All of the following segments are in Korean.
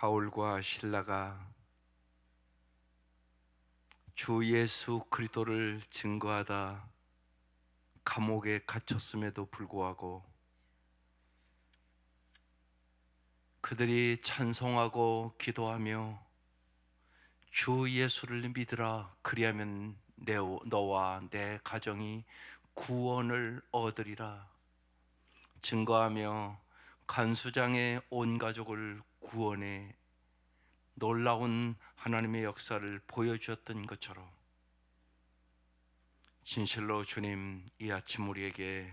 바울과 실라가 주 예수 그리스도를 증거하다 감옥에 갇혔음에도 불구하고 그들이 찬송하고 기도하며 주 예수를 믿으라, 그리하면 너와 내 가정이 구원을 얻으리라 증거하며 간수장의 온 가족을 구원해 놀라운 하나님의 역사를 보여주었던 것처럼 진실로 주님 이 아침 우리에게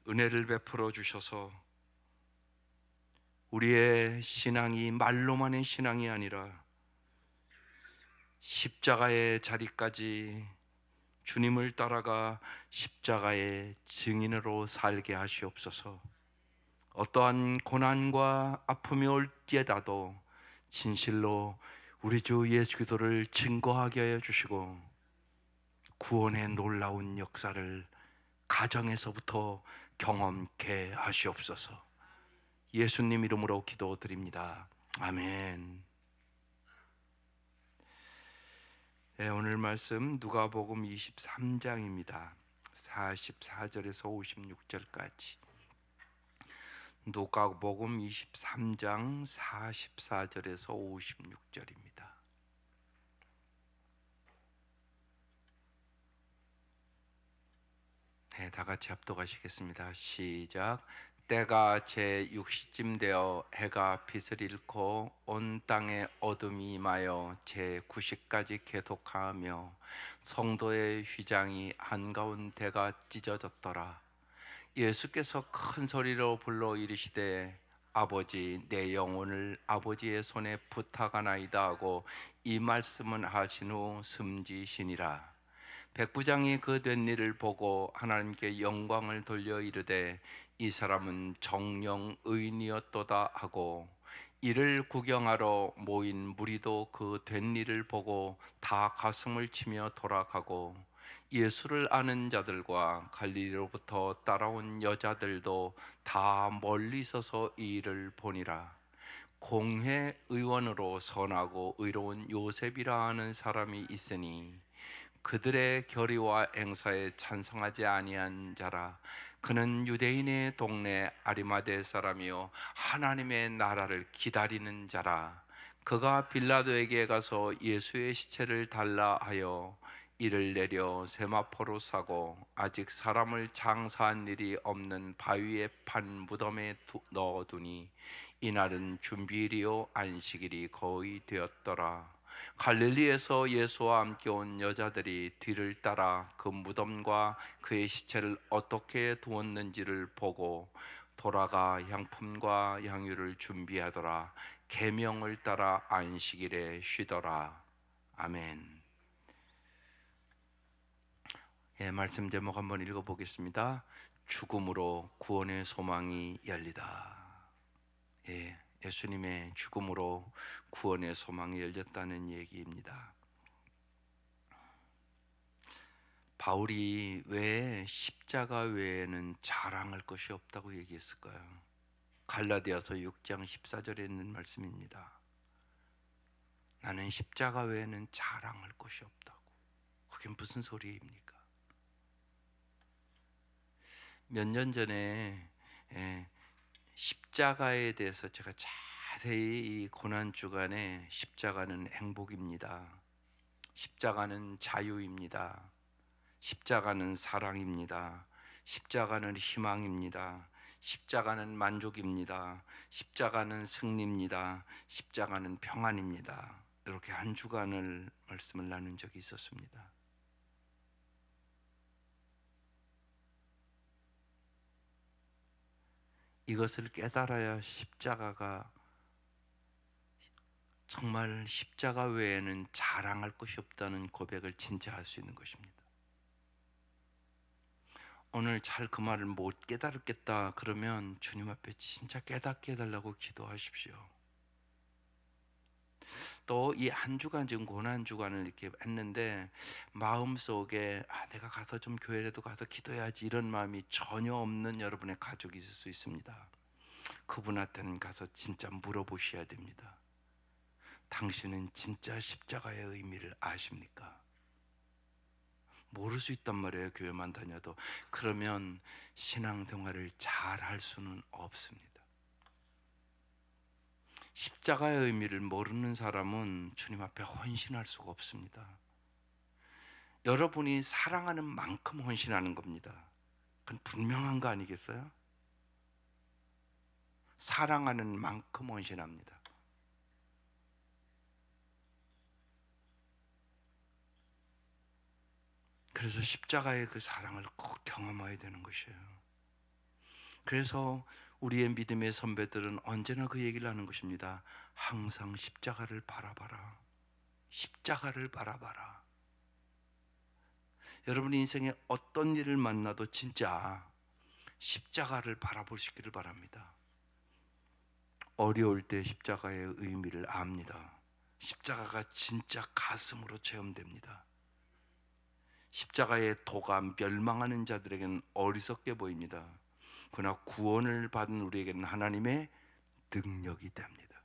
은혜를 베풀어 주셔서 우리의 신앙이 말로만의 신앙이 아니라 십자가의 자리까지 주님을 따라가 십자가의 증인으로 살게 하시옵소서. 어떠한 고난과 아픔이 올지라도 진실로 우리 주 예수 그리스도를 증거하게 하여 주시고 구원의 놀라운 역사를 가정에서부터 경험케 하시옵소서. 예수님 이름으로 기도드립니다. 아멘. 네, 오늘 말씀 누가복음 23장입니다. 44절에서 56절까지. 누가복음 23장 44절에서 56절입니다. 네, 다 같이 합독하시겠습니다. 시작. 때가 제6시쯤 되어 해가 빛을 잃고 온 땅에 어둠이 임하여 제9시까지 계속하며 성도의 휘장이 한가운데가 찢어졌더라. 예수께서 큰 소리로 불러 이르시되 아버지, 내 영혼을 아버지의 손에 부탁하나이다 하고 이 말씀은 하신 후 숨지시니라. 백부장이 그 된 일을 보고 하나님께 영광을 돌려 이르되 이 사람은 정령 의인이었도다 하고, 이를 구경하러 모인 무리도 그 된 일을 보고 다 가슴을 치며 돌아가고, 예수를 아는 자들과 갈릴리로부터 따라온 여자들도 다 멀리 서서 이 일을 보니라. 공회 의원으로 선하고 의로운 요셉이라 하는 사람이 있으니 그들의 결의와 행사에 찬성하지 아니한 자라. 그는 유대인의 동네 아리마대 사람이요 하나님의 나라를 기다리는 자라. 그가 빌라도에게 가서 예수의 시체를 달라 하여 이를 내려 세마포로 싸고 아직 사람을 장사한 일이 없는 바위에 판 무덤에 넣어두니 이날은 준비일이요 안식일이 거의 되었더라. 갈릴리에서 예수와 함께 온 여자들이 뒤를 따라 그 무덤과 그의 시체를 어떻게 두었는지를 보고 돌아가 향품과 향유를 준비하더라. 계명을 따라 안식일에 쉬더라. 아멘. 예, 말씀 제목 한번 읽어보겠습니다. 죽음으로 구원의 소망이 열리다. 예, 예수님의 죽음으로 구원의 소망이 열렸다는 얘기입니다. 바울이 왜 십자가 외에는 자랑할 것이 없다고 얘기했을까요? 갈라디아서 6장 14절에 있는 말씀입니다. 나는 십자가 외에는 자랑할 것이 없다고. 그게 무슨 소리입니까? 몇 년 전에 십자가에 대해서 제가 자세히 이 고난주간에 십자가는 행복입니다, 십자가는 자유입니다, 십자가는 사랑입니다, 십자가는 희망입니다, 십자가는 만족입니다, 십자가는 승리입니다, 십자가는 평안입니다, 이렇게 한 주간을 말씀을 나눈 적이 있었습니다. 이것을 깨달아야 십자가가 정말 십자가 외에는 자랑할 것이 없다는 고백을 진짜 할 수 있는 것입니다. 오늘 잘 그 말을 못 깨달았겠다 그러면 주님 앞에 진짜 깨닫게 해달라고 기도하십시오. 또 이 한 주간 지금 고난 주간을 이렇게 했는데 마음속에 내가 가서 좀 교회라도 가서 기도해야지 이런 마음이 전혀 없는 여러분의 가족이 있을 수 있습니다. 그분한테는 가서 진짜 물어보셔야 됩니다. 당신은 진짜 십자가의 의미를 아십니까? 모를 수 있단 말이에요. 교회만 다녀도. 그러면 신앙생활을 잘 할 수는 없습니다. 십자가의 의미를 모르는 사람은 주님 앞에 헌신할 수가 없습니다. 여러분이 사랑하는 만큼 헌신하는 겁니다. 그건 분명한 거 아니겠어요? 사랑하는 만큼 헌신합니다. 그래서 십자가의 그 사랑을 꼭 경험해야 되는 것이에요. 그래서 우리의 믿음의 선배들은 언제나 그 얘기를 하는 것입니다. 항상 십자가를 바라봐라. 십자가를 바라봐라. 여러분 인생에 어떤 일을 만나도 진짜 십자가를 바라볼 수 있기를 바랍니다. 어려울 때 십자가의 의미를 압니다. 십자가가 진짜 가슴으로 체험됩니다. 십자가의 도가 멸망하는 자들에게는 어리석게 보입니다. 그러나 구원을 받은 우리에게는 하나님의 능력이 됩니다.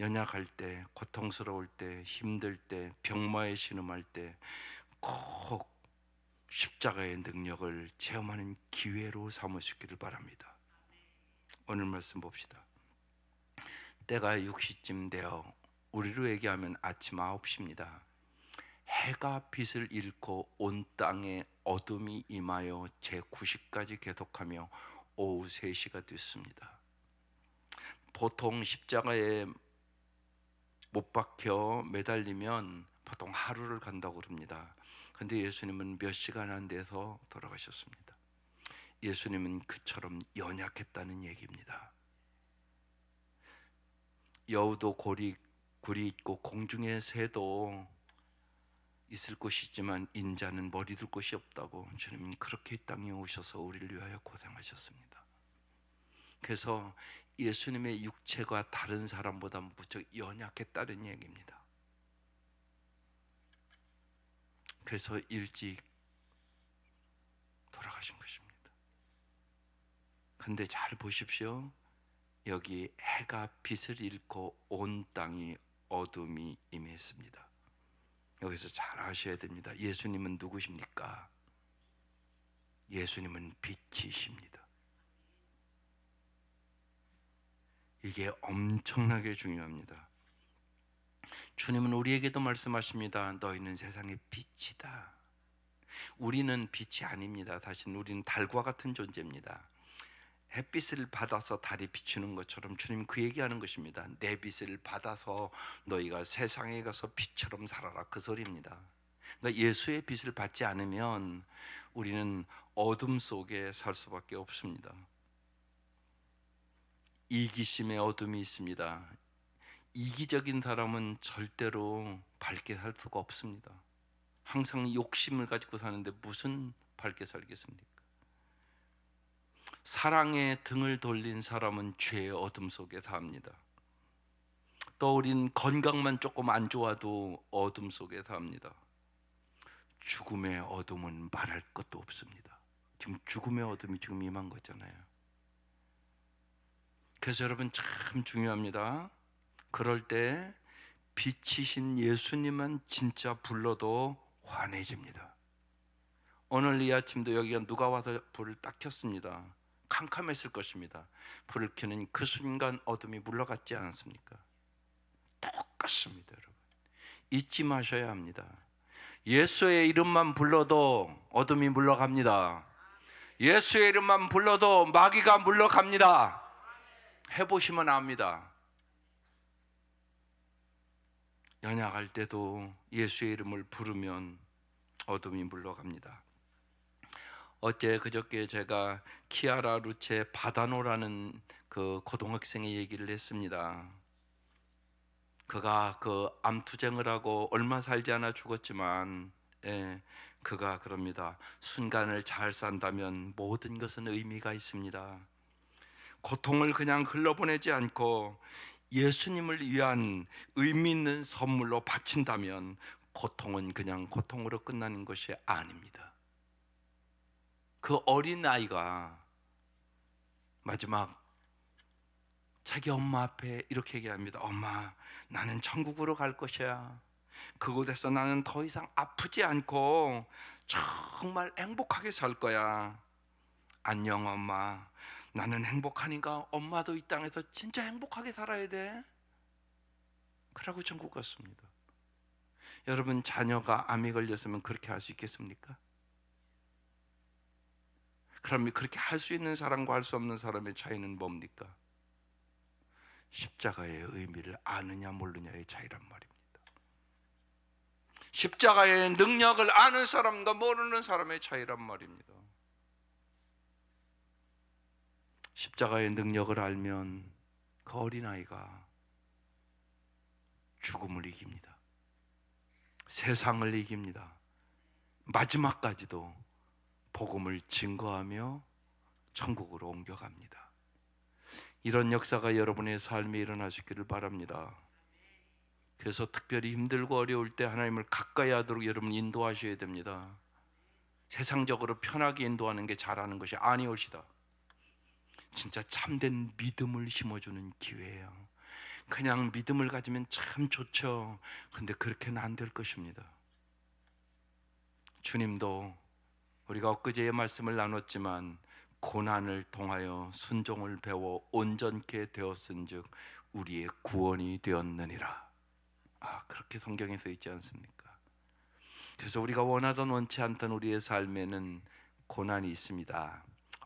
연약할 때, 고통스러울 때, 힘들 때, 병마에 신음할 때 꼭 십자가의 능력을 체험하는 기회로 삼으시기를 바랍니다. 오늘 말씀 봅시다. 때가 6시쯤 되어 우리로 얘기하면 아침 9시입니다. 해가 빛을 잃고 온 땅에 어둠이 임하여 제9시까지 계속하며 오후 3시가 됐습니다. 보통 십자가에 못 박혀 매달리면 보통 하루를 간다고 그럽니다. 그런데 예수님은 몇 시간 안 돼서 돌아가셨습니다. 예수님은 그처럼 연약했다는 얘기입니다. 여우도 굴이 있고 공중의 새도 있을 곳이 있지만 인자는 머리 둘 곳이 없다고 주님은 그렇게 이 땅에 오셔서 우리를 위하여 고생하셨습니다. 그래서 예수님의 육체가 다른 사람보다 무척 연약했다는 얘기입니다. 그래서 일찍 돌아가신 것입니다. 근데 잘 보십시오. 여기 해가 빛을 잃고 온 땅이 어둠이 임했습니다. 여기서 잘 아셔야 됩니다. 예수님은 누구십니까? 예수님은 빛이십니다. 이게 엄청나게 중요합니다. 주님은 우리에게도 말씀하십니다. 너희는 세상의 빛이다. 우리는 빛이 아닙니다. 사실 우리는 달과 같은 존재입니다. 햇빛을 받아서 달이 비추는 것처럼 주님 그 얘기하는 것입니다. 내 빛을 받아서 너희가 세상에 가서 빛처럼 살아라, 그 소리입니다. 그러니까 예수의 빛을 받지 않으면 우리는 어둠 속에 살 수밖에 없습니다. 이기심의 어둠이 있습니다. 이기적인 사람은 절대로 밝게 살 수가 없습니다. 항상 욕심을 가지고 사는데 무슨 밝게 살겠습니까? 사랑에 등을 돌린 사람은 죄의 어둠 속에 삽니다. 또 우린 건강만 조금 안 좋아도 어둠 속에 삽니다. 죽음의 어둠은 말할 것도 없습니다. 지금 죽음의 어둠이 지금 임한 거잖아요. 그래서 여러분 참 중요합니다. 그럴 때 빛이신 예수님만 진짜 불러도 환해집니다. 오늘 이 아침도 여기가 누가 와서 불을 딱 켰습니다. 캄캄했을 것입니다. 불을 켜는 그 순간 어둠이 물러갔지 않았습니까? 똑같습니다, 여러분. 잊지 마셔야 합니다. 예수의 이름만 불러도 어둠이 물러갑니다. 예수의 이름만 불러도 마귀가 물러갑니다. 해보시면 압니다. 연약할 때도 예수의 이름을 부르면 어둠이 물러갑니다. 어제 그저께 제가 키아라 루체 바다노라는 그 고등학생의 얘기를 했습니다. 그가 그 암투쟁을 하고 얼마 살지 않아 죽었지만 그가 그럽니다. 순간을 잘 산다면 모든 것은 의미가 있습니다. 고통을 그냥 흘러보내지 않고 예수님을 위한 의미 있는 선물로 바친다면 고통은 그냥 고통으로 끝나는 것이 아닙니다. 그 어린 아이가 마지막 자기 엄마 앞에 이렇게 얘기합니다. 엄마, 나는 천국으로 갈 것이야. 그곳에서 나는 더 이상 아프지 않고 정말 행복하게 살 거야. 안녕 엄마, 나는 행복하니까 엄마도 이 땅에서 진짜 행복하게 살아야 돼. 그러고 천국 갔습니다. 여러분, 자녀가 암이 걸렸으면 그렇게 할 수 있겠습니까? 그럼 그렇게 할 수 있는 사람과 할 수 없는 사람의 차이는 뭡니까? 십자가의 의미를 아느냐 모르냐의 차이란 말입니다. 십자가의 능력을 아는 사람과 모르는 사람의 차이란 말입니다. 십자가의 능력을 알면 그 어린아이가 죽음을 이깁니다. 세상을 이깁니다. 마지막까지도 복음을 증거하며 천국으로 옮겨갑니다. 이런 역사가 여러분의 삶에 일어나시기를 바랍니다. 그래서 특별히 힘들고 어려울 때 하나님을 가까이 하도록 여러분 인도하셔야 됩니다. 세상적으로 편하게 인도하는 게 잘하는 것이 아니올시다. 진짜 참된 믿음을 심어주는 기회예요. 그냥 믿음을 가지면 참 좋죠. 근데 그렇게는 안 될 것입니다. 주님도 우리가 엊그제의 말씀을 나눴지만 고난을 통하여 순종을 배워 온전케 되었은즉 우리의 구원이 되었느니라. 그렇게 성경에 써 있지 않습니까? 그래서 우리가 원하던 원치 않던 우리의 삶에는 고난이 있습니다.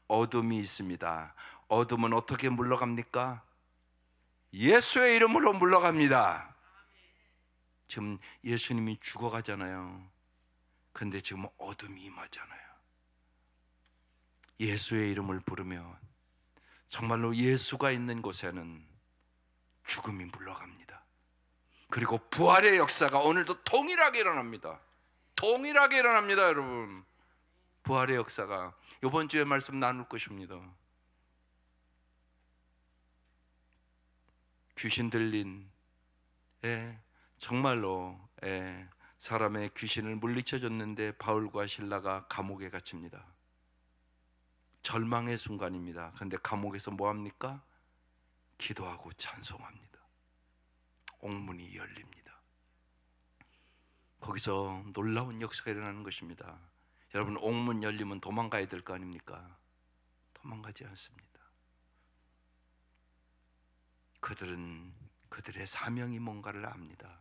어둠이 있습니다. 어둠은 어떻게 물러갑니까? 예수의 이름으로 물러갑니다. 지금 예수님이 죽어가잖아요. 근데 지금 어둠이 임하잖아요. 예수의 이름을 부르면 정말로 예수가 있는 곳에는 죽음이 물러갑니다. 그리고 부활의 역사가 오늘도 동일하게 일어납니다. 동일하게 일어납니다, 여러분. 부활의 역사가 이번 주에 말씀 나눌 것입니다. 귀신 들린, 정말로 사람의 귀신을 물리쳐줬는데 바울과 실라가 감옥에 갇힙니다. 절망의 순간입니다. 그런데 감옥에서 뭐합니까? 기도하고 찬송합니다. 옥문이 열립니다. 거기서 놀라운 역사가 일어나는 것입니다. 여러분, 옥문 열리면 도망가야 될 거 아닙니까? 도망가지 않습니다. 그들은 그들의 사명이 뭔가를 압니다.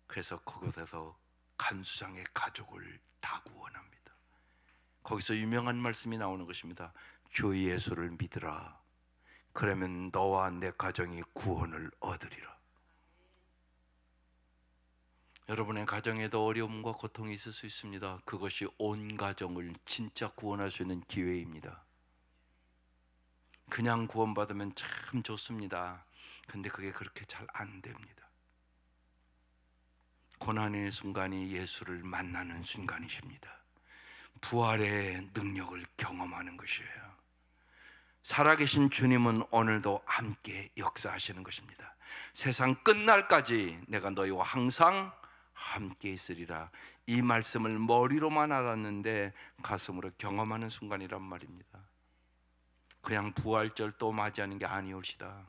그래서 그곳에서 간수장의 가족을 다 구원합니다. 거기서 유명한 말씀이 나오는 것입니다. 주 예수를 믿으라. 그러면 너와 내 가정이 구원을 얻으리라. 여러분의 가정에도 어려움과 고통이 있을 수 있습니다. 그것이 온 가정을 진짜 구원할 수 있는 기회입니다. 그냥 구원받으면 참 좋습니다. 근데 그게 그렇게 잘 안 됩니다. 고난의 순간이 예수를 만나는 순간이십니다. 부활의 능력을 경험하는 것이에요. 살아계신 주님은 오늘도 함께 역사하시는 것입니다. 세상 끝날까지 내가 너희와 항상 함께 있으리라. 이 말씀을 머리로만 알았는데 가슴으로 경험하는 순간이란 말입니다. 그냥 부활절 또 맞이하는 게 아니올시다.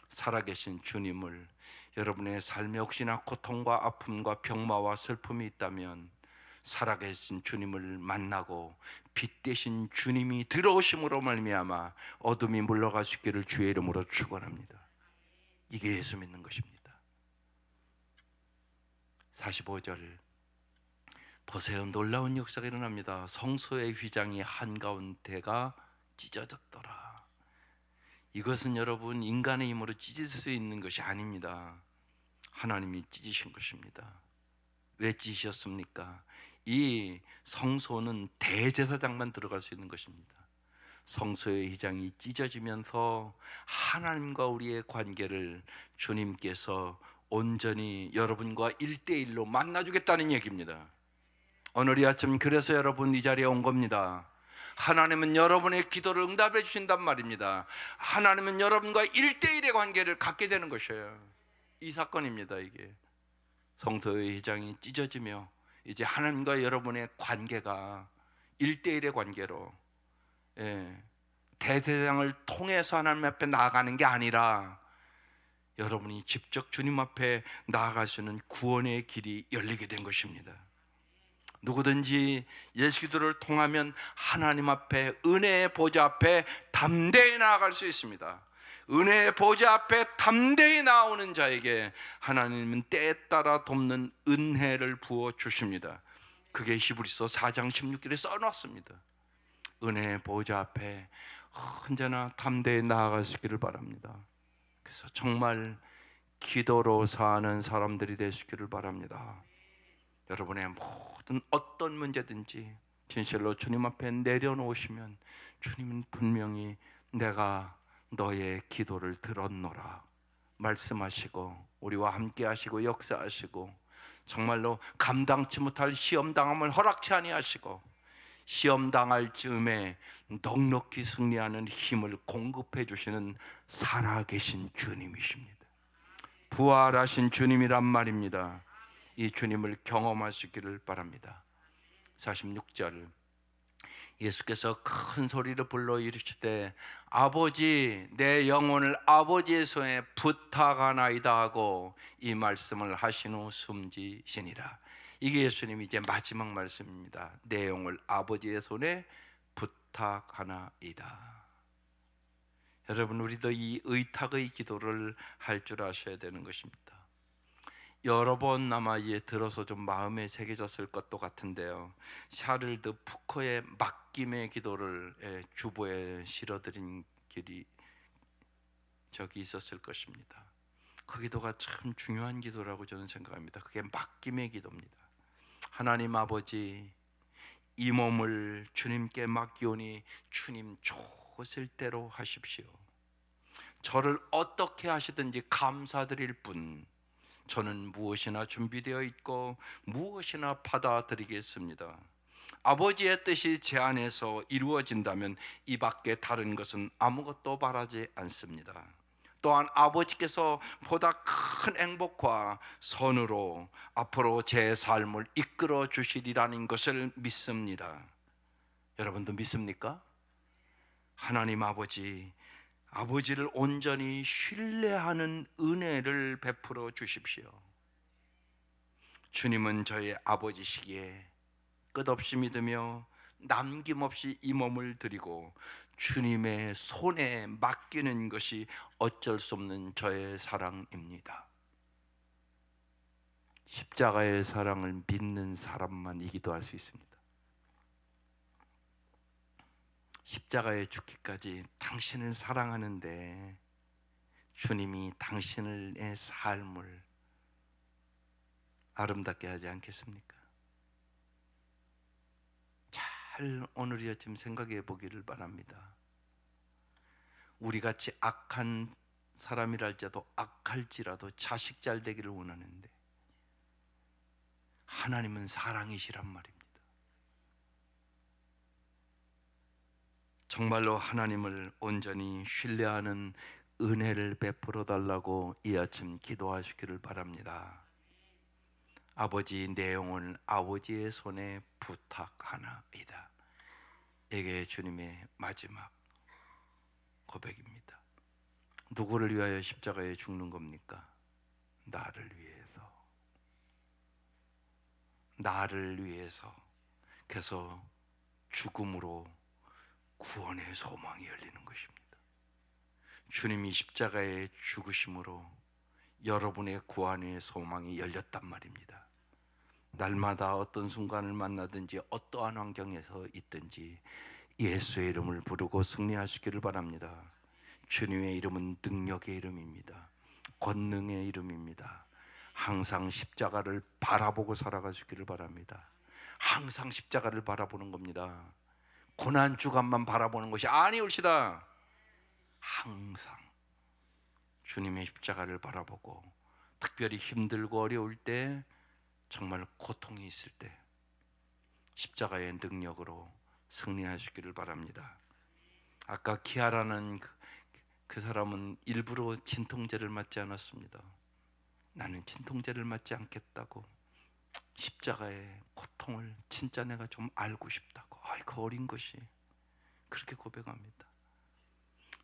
살아계신 주님을, 여러분의 삶에 혹시나 고통과 아픔과 병마와 슬픔이 있다면 살아계신 주님을 만나고 빛 대신 주님이 들어오심으로 말미암아 어둠이 물러갈 수 있기를 주의 이름으로 축원합니다. 이게 예수 믿는 것입니다. 45절 보세요. 놀라운 역사가 일어납니다. 성소의 휘장이 한가운데가 찢어졌더라. 이것은 여러분 인간의 힘으로 찢을 수 있는 것이 아닙니다. 하나님이 찢으신 것입니다. 왜 찢으셨습니까? 이 성소는 대제사장만 들어갈 수 있는 것입니다. 성소의 휘장이 찢어지면서 하나님과 우리의 관계를 주님께서 온전히 여러분과 1대1로 만나주겠다는 얘기입니다. 오늘 이 아침 그래서 여러분 이 자리에 온 겁니다. 하나님은 여러분의 기도를 응답해 주신단 말입니다. 하나님은 여러분과 1대1의 관계를 갖게 되는 것이에요. 이 사건입니다. 이게 성소의 휘장이 찢어지며 이제 하나님과 여러분의 관계가 1대1의 관계로 대제사장을 통해서 하나님 앞에 나아가는 게 아니라 여러분이 직접 주님 앞에 나아가시는 구원의 길이 열리게 된 것입니다. 누구든지 예수 그리스도를 통하면 하나님 앞에, 은혜의 보좌 앞에 담대히 나아갈 수 있습니다. 은혜의 보좌 앞에 담대히 나오는 자에게 하나님은 때에 따라 돕는 은혜를 부어 주십니다. 그게 히브리서 4장 16절에 써놨습니다. 은혜의 보좌 앞에 언제나 담대히 나아갈 수 있기를 바랍니다. 그래서 정말 기도로 사는 사람들이 되시기를 바랍니다. 여러분의 모든 어떤 문제든지 진실로 주님 앞에 내려놓으시면 주님은 분명히 내가 너의 기도를 들었노라 말씀하시고 우리와 함께 하시고 역사하시고 정말로 감당치 못할 시험당함을 허락치 아니하시고 시험당할 즈음에 넉넉히 승리하는 힘을 공급해 주시는 살아계신 주님이십니다. 부활하신 주님이란 말입니다. 이 주님을 경험하시기를 바랍니다. 46절 예수께서 큰 소리로 불러 이르시되 아버지 내 영혼을 아버지의 손에 부탁하나이다 하고 이 말씀을 하신 후 숨지시니라. 이게 예수님이 이제 마지막 말씀입니다. 내 영혼을 아버지의 손에 부탁하나이다. 여러분 우리도 이 의탁의 기도를 할 줄 아셔야 되는 것입니다. 여러 번 아마 이에 들어서 좀 마음에 새겨졌을 것도 같은데요. 샤를드 푸코의 맡김의 기도를 주보에 실어드린 길이 저기 있었을 것입니다. 그 기도가 참 중요한 기도라고 저는 생각합니다. 그게 맡김의 기도입니다. 하나님 아버지, 이 몸을 주님께 맡기오니 주님 좋으실 대로 하십시오. 저를 어떻게 하시든지 감사드릴 뿐 저는 무엇이나 준비되어 있고 무엇이나 받아들이겠습니다. 아버지의 뜻이 제 안에서 이루어진다면 이 밖에 다른 것은 아무것도 바라지 않습니다. 또한 아버지께서 보다 큰 행복과 선으로 앞으로 제 삶을 이끌어 주시리라는 것을 믿습니다. 여러분도 믿습니까? 하나님 아버지를 온전히 신뢰하는 은혜를 베풀어 주십시오. 주님은 저의 아버지시기에 끝없이 믿으며 남김없이 이 몸을 드리고 주님의 손에 맡기는 것이 어쩔 수 없는 저의 사랑입니다. 십자가의 사랑을 믿는 사람만 이 기도할 수 있습니다. 십자가에 죽기까지 당신을 사랑하는데 주님이 당신의 삶을 아름답게 하지 않겠습니까? 잘 오늘이 아침 생각해 보기를 바랍니다. 우리같이 악한 사람이랄지라도 악할지라도 자식 잘 되기를 원하는데 하나님은 사랑이시란 말입니다. 정말로 하나님을 온전히 신뢰하는 은혜를 베풀어 달라고 이 아침 기도하시기를 바랍니다. 아버지 내 영혼을 아버지의 손에 부탁하나이다. 이게 주님의 마지막 고백입니다. 누구를 위하여 십자가에 죽는 겁니까? 나를 위해서. 나를 위해서. 그래서 죽음으로 구원의 소망이 열리는 것입니다. 주님이 십자가에 죽으심으로 여러분의 구원의 소망이 열렸단 말입니다. 날마다 어떤 순간을 만나든지 어떠한 환경에서 있든지 예수의 이름을 부르고 승리하시기를 바랍니다. 주님의 이름은 능력의 이름입니다. 권능의 이름입니다. 항상 십자가를 바라보고 살아가시기를 바랍니다. 항상 십자가를 바라보는 겁니다. 고난 주간만 바라보는 것이 아니올시다. 항상 주님의 십자가를 바라보고 특별히 힘들고 어려울 때 정말 고통이 있을 때 십자가의 능력으로 승리하시기를 바랍니다. 아까 키아라는 그 사람은 일부러 진통제를 맞지 않았습니다. 나는 진통제를 맞지 않겠다고 십자가의 고통을 진짜 내가 좀 알고 싶다고. 아이고 어린 것이 그렇게 고백합니다.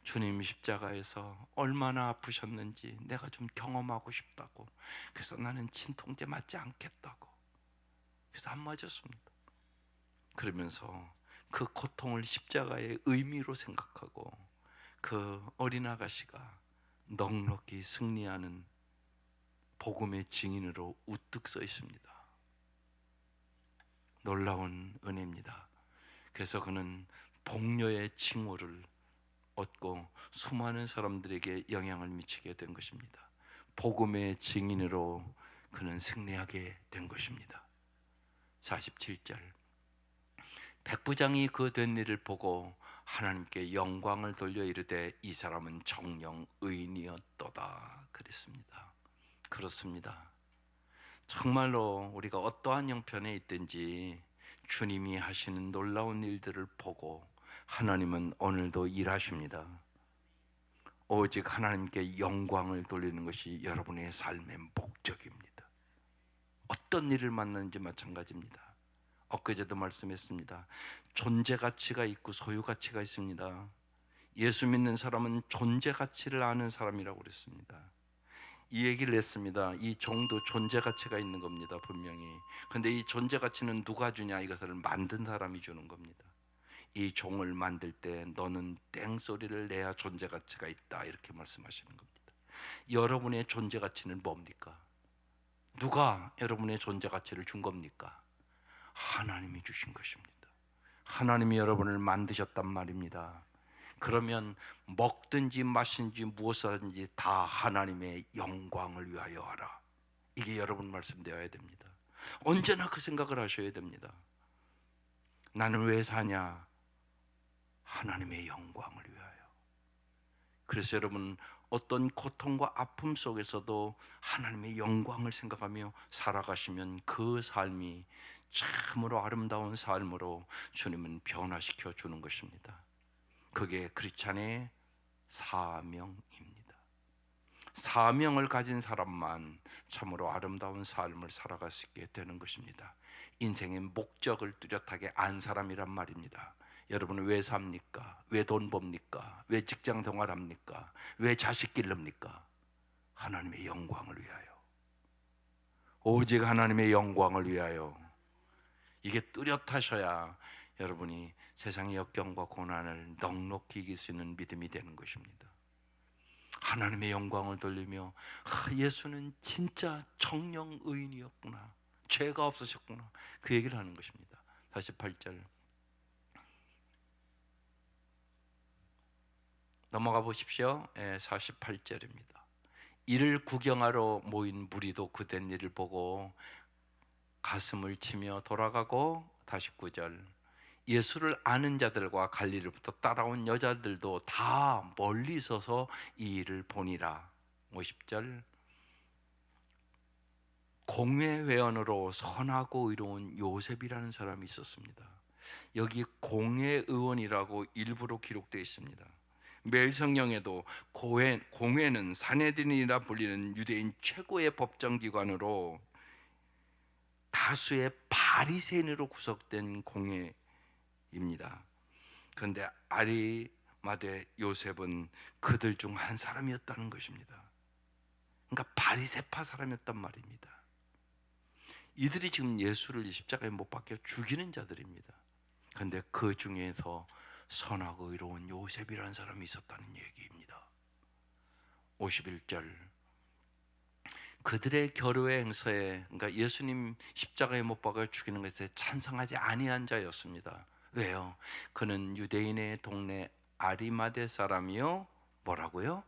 주님 십자가에서 얼마나 아프셨는지 내가 좀 경험하고 싶다고, 그래서 나는 진통제 맞지 않겠다고, 그래서 안 맞았습니다. 그러면서 그 고통을 십자가의 의미로 생각하고 그 어린 아가씨가 넉넉히 승리하는 복음의 증인으로 우뚝 서 있습니다. 놀라운 은혜입니다. 그래서 그는 복녀의 칭호를 얻고 수많은 사람들에게 영향을 미치게 된 것입니다. 복음의 증인으로 그는 승리하게 된 것입니다. 47절, 백부장이 그 된 일을 보고 하나님께 영광을 돌려 이르되 이 사람은 정령 의인이었도다 그랬습니다. 그렇습니다. 정말로 우리가 어떠한 형편에 있든지 주님이 하시는 놀라운 일들을 보고 하나님은 오늘도 일하십니다. 오직 하나님께 영광을 돌리는 것이 여러분의 삶의 목적입니다. 어떤 일을 만나는지 마찬가지입니다. 엊그제도 말씀했습니다. 존재 가치가 있고 소유 가치가 있습니다. 예수 믿는 사람은 존재 가치를 아는 사람이라고 그랬습니다. 이 얘기를 했습니다. 이 종도 존재 가치가 있는 겁니다, 분명히. 근데 이 존재 가치는 누가 주냐? 이것을 만든 사람이 주는 겁니다. 이 종을 만들 때 너는 땡소리를 내야 존재 가치가 있다, 이렇게 말씀하시는 겁니다. 여러분의 존재 가치는 뭡니까? 누가 여러분의 존재 가치를 준 겁니까? 하나님이 주신 것입니다. 하나님이 여러분을 만드셨단 말입니다. 그러면 먹든지 마신지 무엇을 하든지 다 하나님의 영광을 위하여 하라. 이게 여러분 말씀되어야 됩니다. 언제나 그 생각을 하셔야 됩니다. 나는 왜 사냐? 하나님의 영광을 위하여. 그래서 여러분, 어떤 고통과 아픔 속에서도 하나님의 영광을 생각하며 살아가시면 그 삶이 참으로 아름다운 삶으로 주님은 변화시켜 주는 것입니다. 그게 크리스찬의 사명입니다. 사명을 가진 사람만 참으로 아름다운 삶을 살아갈 수 있게 되는 것입니다. 인생의 목적을 뚜렷하게 안 사람이란 말입니다. 여러분은 왜 삽니까? 왜 돈 법니까? 왜 직장 생활합니까? 왜 자식 기릅니까? 하나님의 영광을 위하여. 오직 하나님의 영광을 위하여. 이게 뚜렷하셔야 여러분이 세상의 역경과 고난을 넉넉히 이길 수 있는 믿음이 되는 것입니다. 하나님의 영광을 돌리며 예수는 진짜 정령 의인이었구나, 죄가 없으셨구나, 그 얘기를 하는 것입니다. 48절 넘어가 보십시오. 48절입니다. 이를 구경하러 모인 무리도 그된 일을 보고 가슴을 치며 돌아가고, 다시 9절, 예수를 아는 자들과 갈릴리부터 따라온 여자들도 다 멀리 서서 이 일을 보니라. 50절, 공회회원으로 선하고 의로운 요셉이라는 사람이 있었습니다. 여기 공회의원이라고 일부러 기록되어 있습니다. 멜성령에도 공회는 사내들이라 불리는 유대인 최고의 법정기관으로 다수의 바리새인으로 구성된 공회입니다. 그런데 아리마대 요셉은 그들 중 한 사람이었다는 것입니다. 그러니까 바리새파 사람이었단 말입니다. 이들이 지금 예수를 십자가에 못 박혀 죽이는 자들입니다. 그런데 그 중에서 선하고 의로운 요셉이라는 사람이 있었다는 얘기입니다. 51절, 그들의 결호의 행사에, 그러니까 예수님 십자가에 못 박아 죽이는 것에 찬성하지 아니한 자였습니다. 왜요? 그는 유대인의 동네 아리마대 사람이요, 뭐라고요?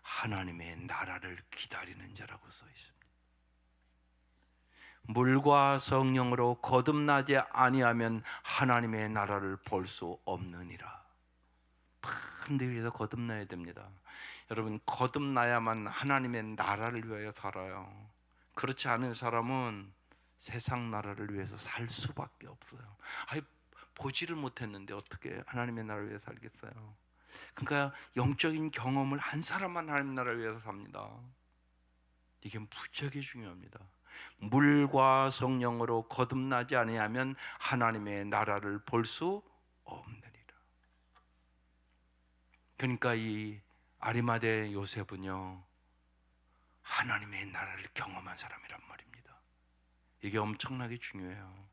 하나님의 나라를 기다리는 자라고 써 있습니다. 물과 성령으로 거듭나지 아니하면 하나님의 나라를 볼 수 없느니라. 반드시 위해서 거듭나야 됩니다. 여러분, 거듭나야만 하나님의 나라를 위하여 살아요. 그렇지 않은 사람은 세상 나라를 위해서 살 수밖에 없어요. 아니, 보지를 못했는데 어떻게 하나님의 나라를 위해서 살겠어요? 그러니까 영적인 경험을 한 사람만 하나님 나라를 위해서 삽니다. 이게 무지하게 중요합니다. 물과 성령으로 거듭나지 아니하면 하나님의 나라를 볼 수 없느니라. 그러니까 이 아리마대 요셉은요, 하나님의 나라를 경험한 사람이란 말입니다. 이게 엄청나게 중요해요.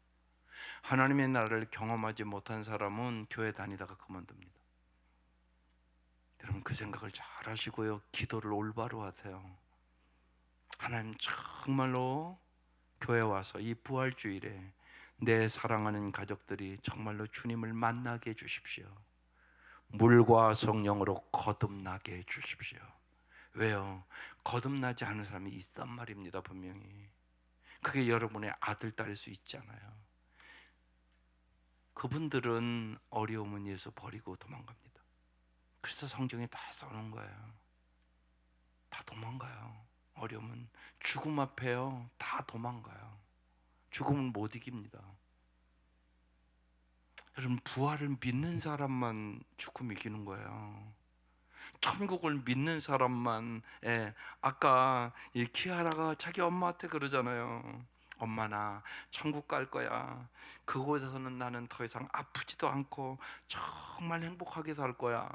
하나님의 나라를 경험하지 못한 사람은 교회 다니다가 그만둡니다. 여러분, 그 생각을 잘 하시고요, 기도를 올바로 하세요. 하나님, 정말로 교회 와서 이 부활주일에 내 사랑하는 가족들이 정말로 주님을 만나게 해주십시오. 물과 성령으로 거듭나게 해주십시오. 왜요? 거듭나지 않은 사람이 있단 말입니다. 분명히 그게 여러분의 아들, 딸일 수 있잖아요. 그분들은 어려움은 예수 버리고 도망갑니다. 그래서 성경에 다 써놓은 거예요. 다 도망가요. 어려움은 죽음 앞에요, 다 도망가요. 죽음은 못 이깁니다. 여러분, 부활을 믿는 사람만 죽음 이기는 거예요. 천국을 믿는 사람만. 아까 이 키아라가 자기 엄마한테 그러잖아요. 엄마, 나 천국 갈 거야. 그곳에서는 나는 더 이상 아프지도 않고 정말 행복하게 살 거야.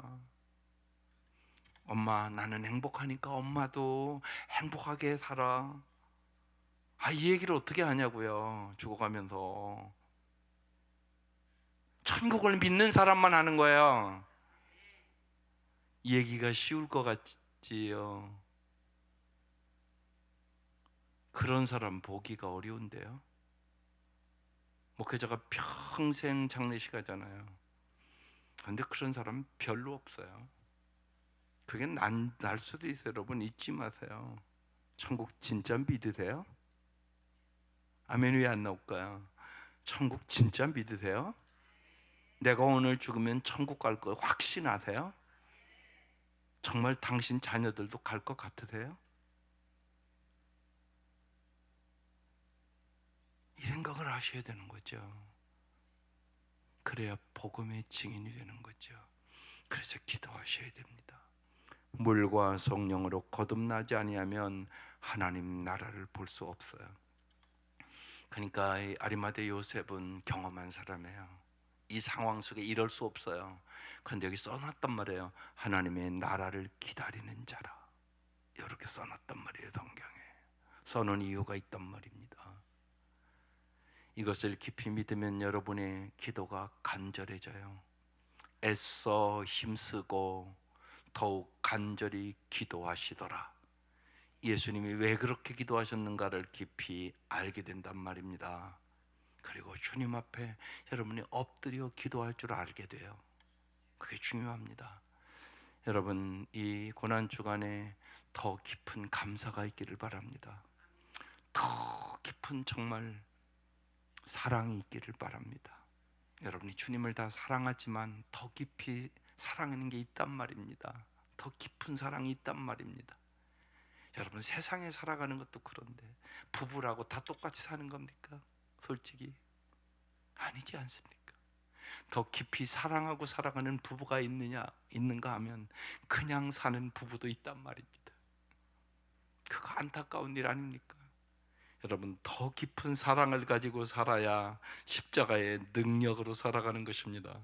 엄마, 나는 행복하니까 엄마도 행복하게 살아. 이 얘기를 어떻게 하냐고요, 죽어가면서. 천국을 믿는 사람만 하는 거예요. 이 얘기가 쉬울 것 같지요. 그런 사람 보기가 어려운데요. 목회자가 평생 장례식 하잖아요. 그런데 그런 사람 별로 없어요. 그게 날 수도 있어요. 여러분, 잊지 마세요. 천국 진짜 믿으세요? 아멘. 왜 안 나올까요? 천국 진짜 믿으세요? 내가 오늘 죽으면 천국 갈 거 확신하세요? 정말 당신 자녀들도 갈 것 같으세요? 이 생각을 하셔야 되는 거죠. 그래야 복음의 증인이 되는 거죠. 그래서 기도하셔야 됩니다. 물과 성령으로 거듭나지 아니하면 하나님 나라를 볼 수 없어요. 그러니까 이 아리마대 요셉은 경험한 사람이에요. 이 상황 속에 이럴 수 없어요. 그런데 여기 써놨단 말이에요. 하나님의 나라를 기다리는 자라. 이렇게 써놨단 말이에요. 성경에 써놓은 이유가 있단 말입니다. 이것을 깊이 믿으면 여러분의 기도가 간절해져요. 애써 힘쓰고 더욱 간절히 기도하시더라. 예수님이 왜 그렇게 기도하셨는가를 깊이 알게 된단 말입니다. 그리고 주님 앞에 여러분이 엎드려 기도할 줄 알게 돼요. 그게 중요합니다. 여러분, 이 고난주간에 더 깊은 감사가 있기를 바랍니다. 더 깊은 정말 사랑이 있기를 바랍니다. 여러분이 주님을 다 사랑하지만 더 깊이 사랑하는 게 있단 말입니다. 더 깊은 사랑이 있단 말입니다. 여러분, 세상에 살아가는 것도 그런데 부부라고 다 똑같이 사는 겁니까? 솔직히 아니지 않습니까? 더 깊이 사랑하고 살아가는 부부가 있는가 하면 그냥 사는 부부도 있단 말입니다. 그거 안타까운 일 아닙니까? 여러분, 더 깊은 사랑을 가지고 살아야 십자가의 능력으로 살아가는 것입니다.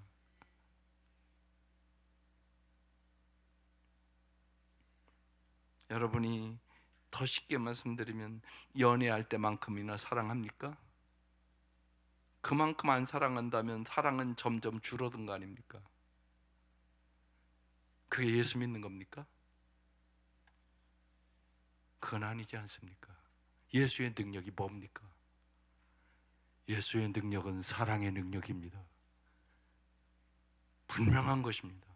여러분이 더 쉽게 말씀드리면 연애할 때만큼이나 사랑합니까? 그만큼 안 사랑한다면 사랑은 점점 줄어든 거 아닙니까? 그게 예수 믿는 겁니까? 그건 아니지 않습니까? 예수의 능력이 뭡니까? 예수의 능력은 사랑의 능력입니다. 분명한 것입니다.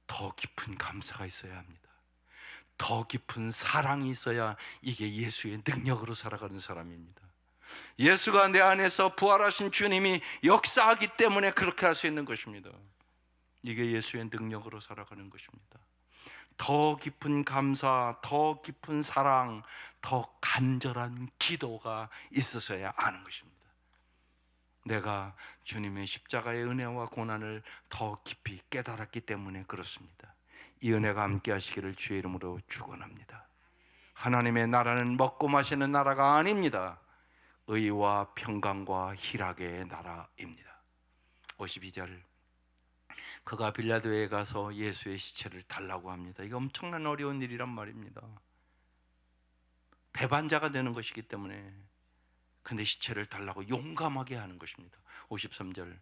더 깊은 감사가 있어야 합니다. 더 깊은 사랑이 있어야 이게 예수의 능력으로 살아가는 사람입니다. 예수가 내 안에서 부활하신 주님이 역사하기 때문에 그렇게 할 수 있는 것입니다. 이게 예수의 능력으로 살아가는 것입니다. 더 깊은 감사, 더 깊은 사랑, 더 간절한 기도가 있어서야 아는 것입니다. 내가 주님의 십자가의 은혜와 고난을 더 깊이 깨달았기 때문에 그렇습니다. 이 은혜가 함께 하시기를 주의 이름으로 축원합니다. 하나님의 나라는 먹고 마시는 나라가 아닙니다. 의와 평강과 희락의 나라입니다. 52절 그가 빌라도에 가서 예수의 시체를 달라고 합니다. 이게 엄청난 어려운 일이란 말입니다. 배반자가 되는 것이기 때문에. 근데 시체를 달라고 용감하게 하는 것입니다. 53절,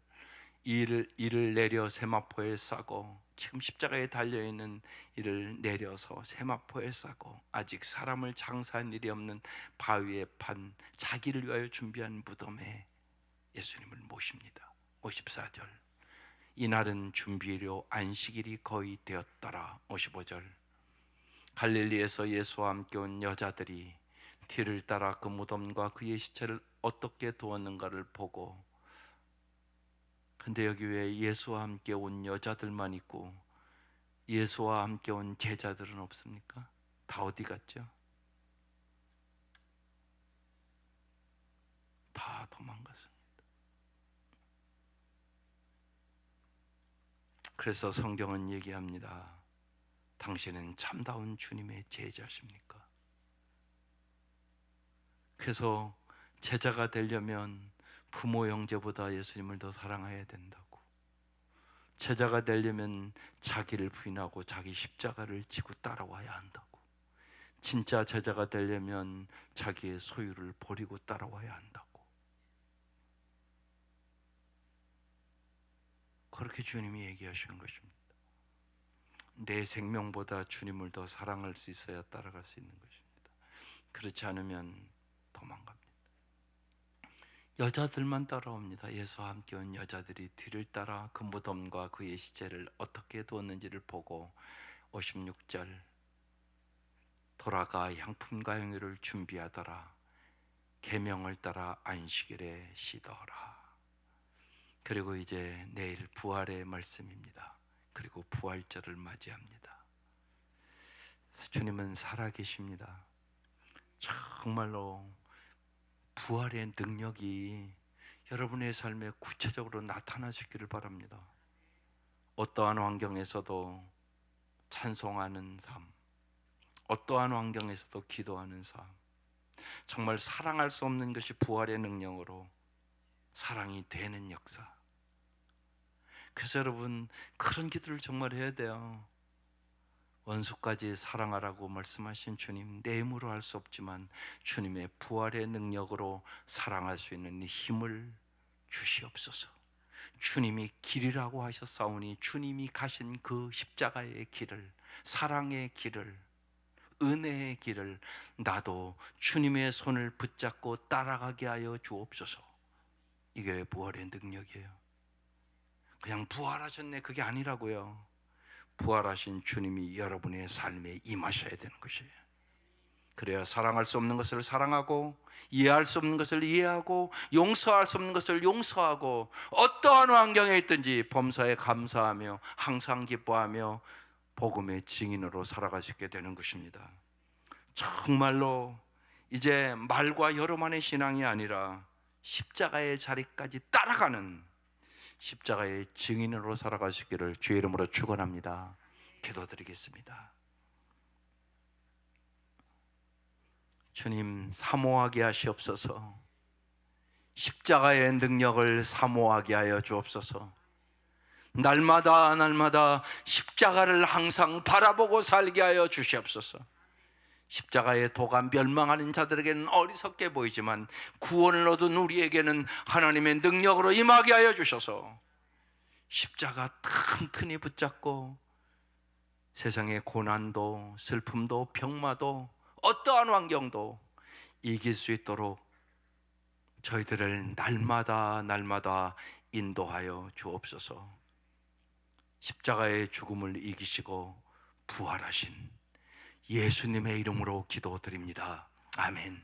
이를 내려 세마포에 싸고, 지금 십자가에 달려있는 이를 내려서 세마포에 싸고 아직 사람을 장사한 일이 없는 바위에 판 자기를 위하여 준비한 무덤에 예수님을 모십니다. 54절, 이날은 준비일요 안식일이 거의 되었더라. 55절, 갈릴리에서 예수와 함께 온 여자들이 뒤를 따라 그 무덤과 그의 시체를 어떻게 두었는가를 보고, 근데 여기 왜 예수와 함께 온 여자들만 있고 예수와 함께 온 제자들은 없습니까? 다 어디 갔죠? 다 도망갔습니다. 그래서 성경은 얘기합니다. 당신은 참다운 주님의 제자십니까? 그래서 제자가 되려면 부모 형제보다 예수님을 더 사랑해야 된다고. 제자가 되려면 자기를 부인하고 자기 십자가를 지고 따라와야 한다고. 진짜 제자가 되려면 자기의 소유를 버리고 따라와야 한다고. 그렇게 주님이 얘기하시는 것입니다. 내 생명보다 주님을 더 사랑할 수 있어야 따라갈 수 있는 것입니다. 그렇지 않으면 도망갑니다. 여자들만 따라옵니다. 예수와 함께 온 여자들이 뒤를 따라 그 무덤과 그의 시체를 어떻게 두었는지를 보고 56절, 돌아가 향품과 향유를 준비하더라. 계명을 따라 안식일에 쉬더라. 그리고 이제 내일 부활의 말씀입니다. 그리고 부활절을 맞이합니다. 주님은 살아계십니다. 정말로 부활의 능력이 여러분의 삶에 구체적으로 나타나시기를 바랍니다. 어떠한 환경에서도 찬송하는 삶, 어떠한 환경에서도 기도하는 삶, 정말 사랑할 수 없는 것이 부활의 능력으로 사랑이 되는 역사. 그래서 여러분, 그런 기도를 정말 해야 돼요. 원수까지 사랑하라고 말씀하신 주님, 내 힘으로 할 수 없지만 주님의 부활의 능력으로 사랑할 수 있는 힘을 주시옵소서. 주님이 길이라고 하셨사오니 주님이 가신 그 십자가의 길을, 사랑의 길을, 은혜의 길을 나도 주님의 손을 붙잡고 따라가게 하여 주옵소서. 이게 부활의 능력이에요. 그냥 부활하셨네, 그게 아니라고요. 부활하신 주님이 여러분의 삶에 임하셔야 되는 것이에요. 그래야 사랑할 수 없는 것을 사랑하고, 이해할 수 없는 것을 이해하고, 용서할 수 없는 것을 용서하고, 어떠한 환경에 있든지 범사에 감사하며 항상 기뻐하며 복음의 증인으로 살아가시게 되는 것입니다. 정말로 이제 말과 여러만의 신앙이 아니라 십자가의 자리까지 따라가는 십자가의 증인으로 살아가시기를 주의 이름으로 축원합니다. 기도드리겠습니다. 주님, 사모하게 하시옵소서. 십자가의 능력을 사모하게 하여 주옵소서. 날마다 날마다 십자가를 항상 바라보고 살게 하여 주시옵소서. 십자가의 도가 멸망하는 자들에게는 어리석게 보이지만 구원을 얻은 우리에게는 하나님의 능력으로 임하게 하여 주셔서 십자가 튼튼히 붙잡고 세상의 고난도 슬픔도 병마도 어떠한 환경도 이길 수 있도록 저희들을 날마다 날마다 인도하여 주옵소서. 십자가의 죽음을 이기시고 부활하신 예수님의 이름으로 기도드립니다. 아멘.